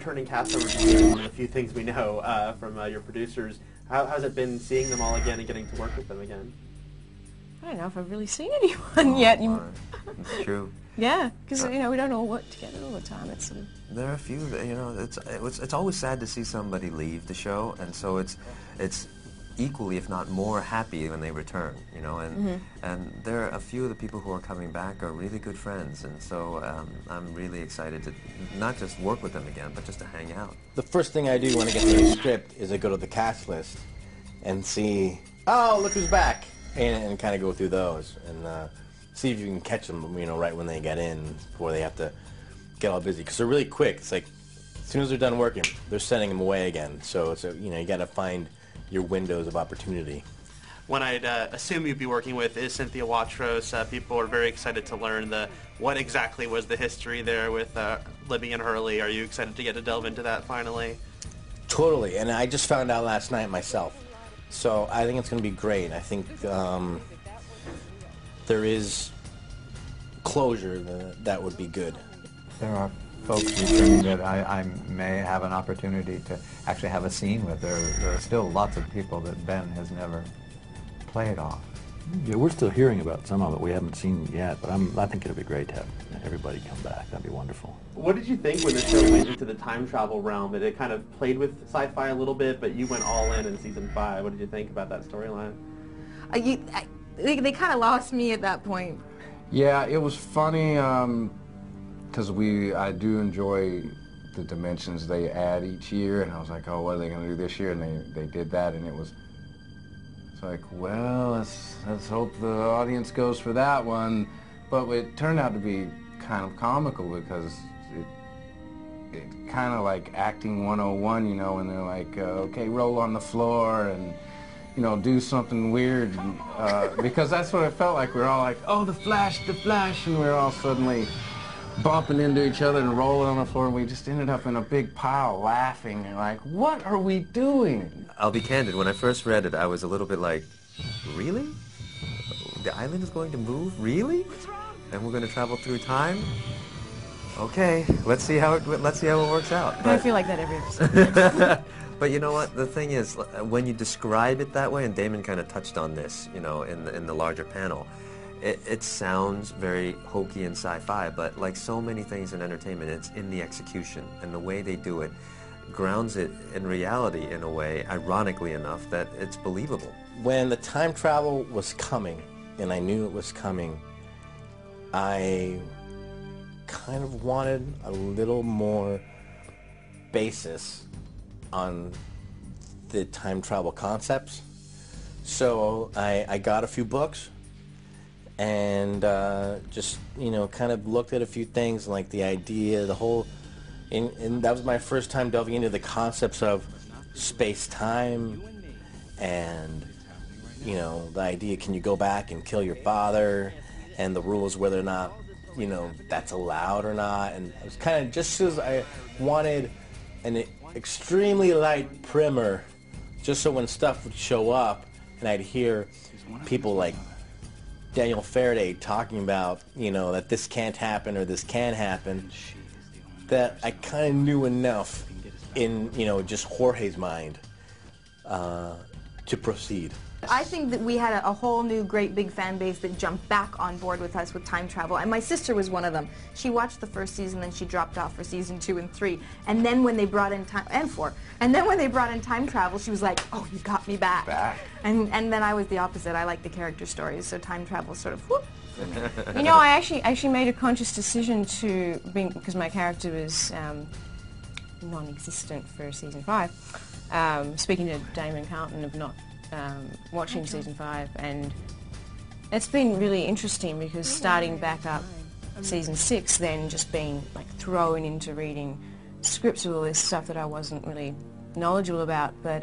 returning cast members is one of the few things we know from your producers. How's it been seeing them all again and getting to work with them again? I don't know if I've really seen anyone yet. It's true. Yeah, because we don't all work together all the time. It's sort of... There are a few that, it's always sad to see somebody leave the show, and so it's equally, if not more, happy when they return, and there are a few of the people who are coming back are really good friends, and so I'm really excited to not just work with them again, but just to hang out. The first thing I do when I get to the script is I go to the cast list and see, oh, look who's back, and kind of go through those and see if you can catch them, right when they get in before they have to get all busy, because they're really quick. It's like as soon as they're done working, they're sending them away again. So it's you got to find your windows of opportunity. One I'd assume you'd be working with is Cynthia Watros. People are very excited to learn what exactly was the history there with Libby and Hurley. Are you excited to get to delve into that finally? Totally, and I just found out last night myself. So I think it's going to be great. I think there is closure that would be good. There are folks returning that I may have an opportunity to actually have a scene with. There are still lots of people that Ben has never played off. Yeah, we're still hearing about some of it we haven't seen yet, but I think it'll be great to have everybody come back. That'd be wonderful. What did you think when the show went into the time travel realm? It kind of played with sci-fi a little bit, but you went all in season 5. What did you think about that storyline? They kind of lost me at that point. Yeah, it was funny because I do enjoy the dimensions they add each year, and I was like, oh, what are they going to do this year? And they did that, and it's like, well, let's hope the audience goes for that one. But it turned out to be kind of comical because it kind of like acting 101, when they're like, okay, roll on the floor and do something weird, because that's what it felt like. We were all like, oh, the Flash, and we were all suddenly bumping into each other and rolling on the floor, and we just ended up in a big pile laughing and like, what are we doing? I'll be candid, when I first read it, I was a little bit like, really? The island is going to move? Really? And we're going to travel through time? Okay, let's see how it works out. I feel like that every episode. But you know what? The thing is, when you describe it that way, and Damon kind of touched on this, in the larger panel, it sounds very hokey and sci-fi, but like so many things in entertainment, it's in the execution, and the way they do it grounds it in reality in a way, ironically enough, that it's believable. When the time travel was coming, and I knew it was coming, I kind of wanted a little more basis on the time travel concepts. So I got a few books and just, kind of looked at a few things, like the idea, the whole, and that was my first time delving into the concepts of space-time and, the idea, can you go back and kill your father, and the rules whether or not, that's allowed or not. And it was kind of just as I wanted an extremely light primer, just so when stuff would show up and I'd hear people like Daniel Faraday talking about, that this can't happen or this can happen, that I kind of knew enough in, just Jorge's mind to proceed. I think that we had a whole new great big fan base that jumped back on board with us with time travel, and my sister was one of them. She watched the first season, then she dropped off for season 2 and 3, and then when they brought in and 4, and then when they brought in time travel, she was like, oh, you got me back. And then I was the opposite. I like the character stories, so time travel sort of whoop. I actually made a conscious decision to bring, because my character was non-existent for season 5. Speaking to Damon Carlton of not watching season 5, and it's been really interesting because starting back up season 6, then just being like thrown into reading scripts with all this stuff that I wasn't really knowledgeable about, but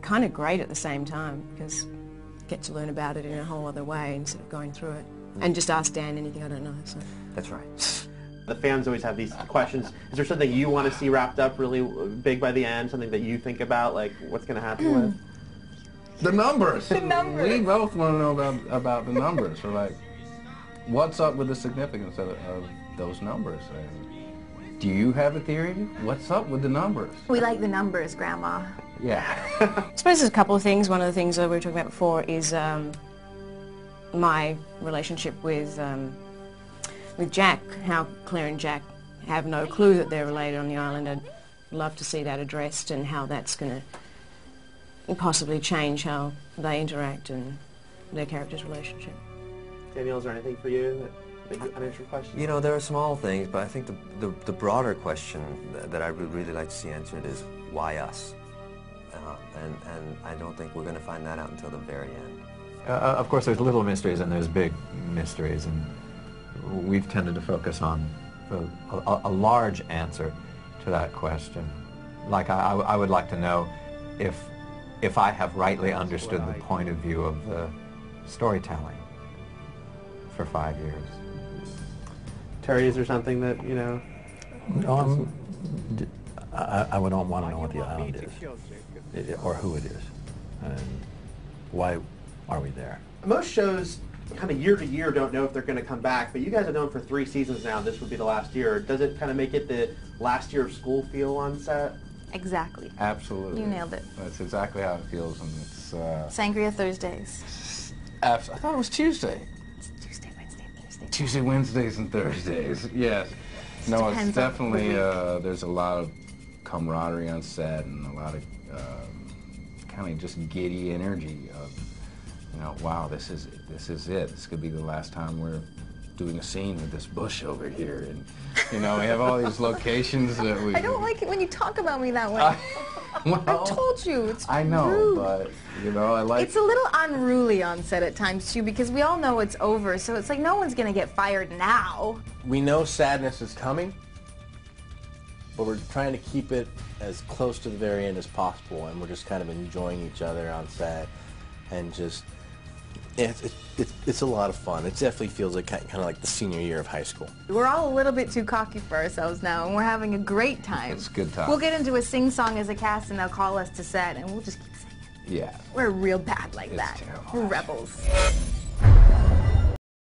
kind of great at the same time because I get to learn about it in a whole other way instead of going through it and just ask Dan anything I don't know. So. That's right. The fans always have these questions. Is there something you want to see wrapped up really big by the end? Something that you think about, like what's going to happen with? The numbers. The numbers. We both want to know about the numbers. We're like, what's up with the significance of those numbers? Do you have a theory? What's up with the numbers? We like the numbers, Grandma. Yeah. I suppose there's a couple of things. One of the things that we were talking about before is my relationship with Jack, how Claire and Jack have no clue that they're related on the island. I'd love to see that addressed and how that's going to possibly change how they interact and their characters' relationship. Daniel, is there anything for you that unanswered question? You know, there are small things, but I think the broader question that I would really like to see answered is why us? And I don't think we're going to find that out until the very end. Of course, there's little mysteries and there's big mysteries, and we've tended to focus on a large answer to that question. Like, I would like to know if I have rightly understood the point of view of the storytelling for 5 years. Terry, is there something that, you know? I would want to know what the island is, or who it is, and why are we there. Most shows kind of year to year don't know if they're going to come back, but you guys have known for 3 seasons now this would be the last year. Does it kind of make it the last year of school feel on set? Exactly. Absolutely. You nailed it. That's exactly how it feels, and it's... Sangria Thursdays. I thought it was Tuesday. It's Tuesday, Wednesday, Thursday. Tuesday, Wednesdays, and Thursdays. Yes. No, it's Depends on definitely, the week. there's a lot of camaraderie on set and a lot of kind of just giddy energy of, you know, wow, this is it. This could be the last time we're doing a scene with this bush over here. And, you know, we have all these locations that we... I don't like it when you talk about me that way. Well, I told you, it's I know, rude. but, you know, I like... It's a little unruly on set at times, too, because we all know it's over, so it's like no one's going to get fired now. We know sadness is coming, but we're trying to keep it as close to the very end as possible, and we're just kind of enjoying each other on set, and just... It's a lot of fun. It definitely feels like kind of like the senior year of high school. We're all a little bit too cocky for ourselves now, and we're having a great time. It's a good time. We'll get into a sing-song as a cast, and they'll call us to set, and we'll just keep singing. Yeah. We're real bad like It's that. terrible. We're rebels.